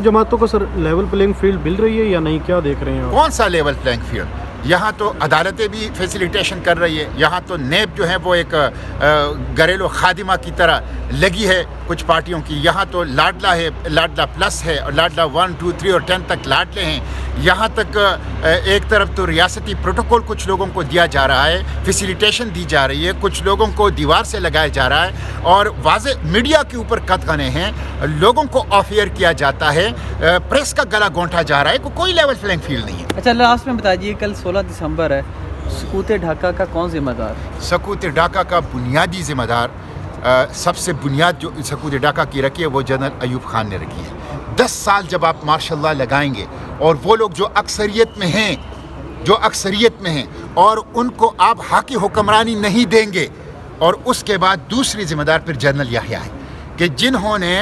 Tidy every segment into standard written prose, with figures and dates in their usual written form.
जमातों को sir level playing field मिल रही है या नहीं, क्या देख रहे हैं आप? कौन सा लेवल प्लेइंग फील्ड? यहाँ तो अदालतें भी फैसिलिटेशन कर रही है, यहाँ तो नेब जो है वो एक घरेलू खादिमा की तरह लगी है कुछ पार्टियों की। यहाँ तो लाडला है, लाडला प्लस है, और लाडला 1, 2, 3 और 10 तक लाडले हैं। यहाँ तक एक तरफ तो रियासती प्रोटोकॉल कुछ लोगों को दिया जा रहा है, फैसिलिटेशन दी जा रही है, कुछ लोगों को दीवार से लगाया जा रहा है, और वाज़े मीडिया के ऊपर कदगने हैं, लोगों को ऑफ एयर किया जाता है, प्रेस का गला घोंटा जा रहा है, कोई लेवल प्लेइंग फील्ड नहीं है। अच्छा, लास्ट में बताइए, कल 16 दिसंबर है, सकूत ढाका का कौन जिम्मेदार? सकूत ढाका का बुनियादी जिम्मेदार, सबसे बुनियाद जो सकूत ढाका की रखी है वो जनरल अयूब खान ने रखी है। 10 साल जब आप मार्शल लगाएंगे और वो लोग जो अक्सरियत में हैं और उनको आप हाकी हुक्मरानी नहीं देंगे, और उसके बाद दूसरी जिम्मेदार फिर जनरल याहिया है कि जिन्होंने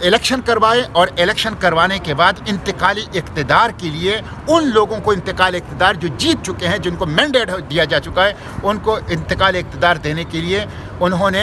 इलेक्शन करवाए और इलेक्शन करवाने के बाद इंतकाली इक़्तिदार के लिए उन लोगों को इंतकाली इक़्तिदार जो जीत चुके हैं, जिनको मैंडेट दिया जा चुका है, उनको इंतकाली इक़्तिदार देने के लिए उन्होंने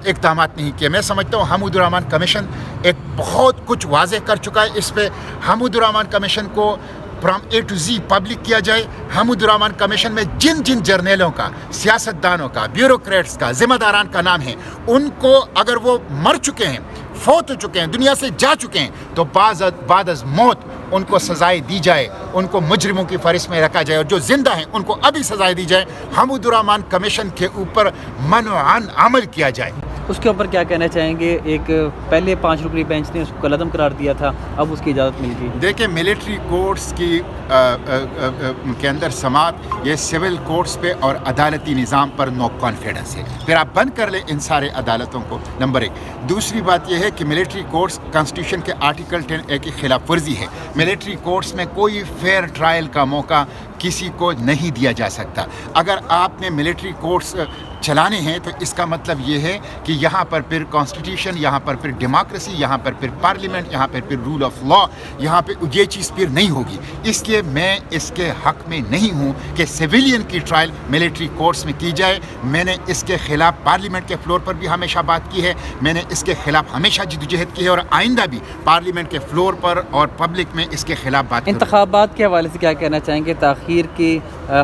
इक़दाम नहीं किए। मैं समझता हूँ हमूदुर्रहमान कमीशन एक बहुत कुछ वाज़ेह कर चुका है। इस पर हमूदुर्रहमान कमीशन को from A to Z public किया जाए। हमूदुर्रहमान कमीशन में जिन जिन जर्नलों का, सियासतदानों का, ब्यूरोक्रेट्स का, जिम्मेदारान का नाम है, उनको अगर वो मर चुके हैं, फौत हो चुके हैं, दुनिया से जा चुके हैं, तो बाद अज़ मौत उनको सज़ाएं दी जाए, उनको मुजरिमों की फहरिस्त में रखा जाए, और जो जिंदा हैं उनको अभी सज़ाएं दी जाए। हमूदुर्रहमान कमीशन के ऊपर मनआन अमल किया जाए। उसके ऊपर क्या कहना चाहेंगे? एक पहले 5 रुकनी बेंच ने उसको कलअदम करार दिया था, अब उसकी इजाज़त मिल गई। देखिए, मिलिट्री कोर्ट्स की के अंदर समात, ये सिविल कोर्ट्स पे और अदालती निज़ाम पर नो कॉन्फिडेंस है। फिर आप बंद कर लें इन सारे अदालतों को, नंबर 1। दूसरी बात यह है कि मिलिट्री कोर्ट्स कॉन्स्टिट्यूशन के आर्टिकल 10A की खिलाफ वर्जी है। मिलिट्री कोर्ट्स में कोई फेयर ट्रायल का मौका किसी को नहीं दिया जा सकता। अगर आपने मिलिट्री कोर्ट्स चलाने हैं तो इसका मतलब ये है कि यहाँ पर फिर कॉन्स्टिट्यूशन, यहाँ पर फिर डेमोक्रेसी, यहाँ पर फिर पार्लियामेंट, यहाँ पर फिर रूल ऑफ लॉ, यहाँ पे ये चीज़ फिर नहीं होगी। इसलिए मैं इसके हक़ में नहीं हूँ कि सिविलियन की ट्रायल मिलिट्री कोर्ट्स में की जाए। मैंने इसके ख़िलाफ़ पार्लियामेंट के फ्लोर पर भी हमेशा बात की है, मैंने इसके ख़िलाफ़ हमेशा जद्दोजहद की है, और आइंदा भी पार्लियामेंट के फ्लोर पर और पब्लिक में इसके ख़िलाफ़ बात। इंतखाबात के हवाले से क्या कहना चाहेंगे? ताख़ीर के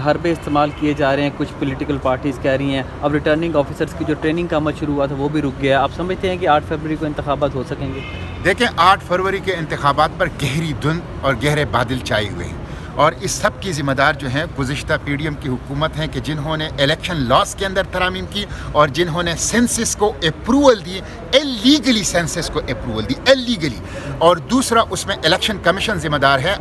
हरबे इस्तेमाल किए जा रहे हैं, कुछ पॉलिटिकल पार्टीज़ कह रही हैं। अब रिटर्निंग ऑफिसर्स की जो ट्रेनिंग का अमल शुरू हुआ था वो भी रुक गया। आप समझते हैं कि 8 फरवरी को इंतखाबात हो सकेंगे? देखें, 8 फरवरी के इंतखाबात पर गहरी धुंध और गहरे बादल छाए हुए हैं, और इस सब की ज़िम्मेदार जो हैं गुज़िश्ता PDM की हुकूमत हैं कि जिन्होंने इलेक्शन लॉस के अंदर तरामीम की और जिन्होंने सेंसस को अप्रूवल दी, इलीगली सेंसस को अप्रूवल दी, इलीगली। और दूसरा, उसमें इलेक्शन कमीशन ज़िम्मेदार है,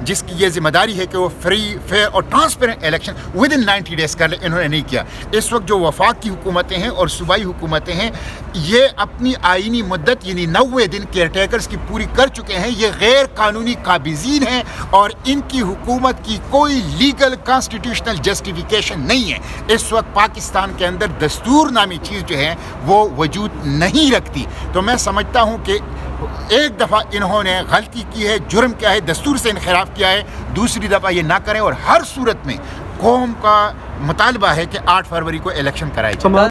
जिसकी ये ज़िम्मेदारी है कि वो फ्री, फेयर और transparent election with in 90 days कर ले। इन्होंने नहीं किया। इस वक्त जो वफाक की हुकूमतें हैं और सूबाई हुकूमतें हैं, ये अपनी आइनी मुद्दत यानी 90 दिन केयरटेकर्स की पूरी कर चुके हैं। ये गैर कानूनी काबिज़ीन हैं और इनकी हुकूमत की कोई लीगल कॉन्स्टिट्यूशनल जस्टिफिकेशन नहीं है। इस वक्त पाकिस्तान के अंदर दस्तूर नामी चीज़ जो है वो वजूद नहीं रखती। तो मैं समझता हूँ कि एक दफ़ा इन्होंने गलती की है, जुर्म किया है, दस्तूर से इनखिलाफ किया है, दूसरी दफ़ा ये ना करें। और हर सूरत में कौम का मुतालबा है कि 8 फरवरी को इलेक्शन कराए जाए।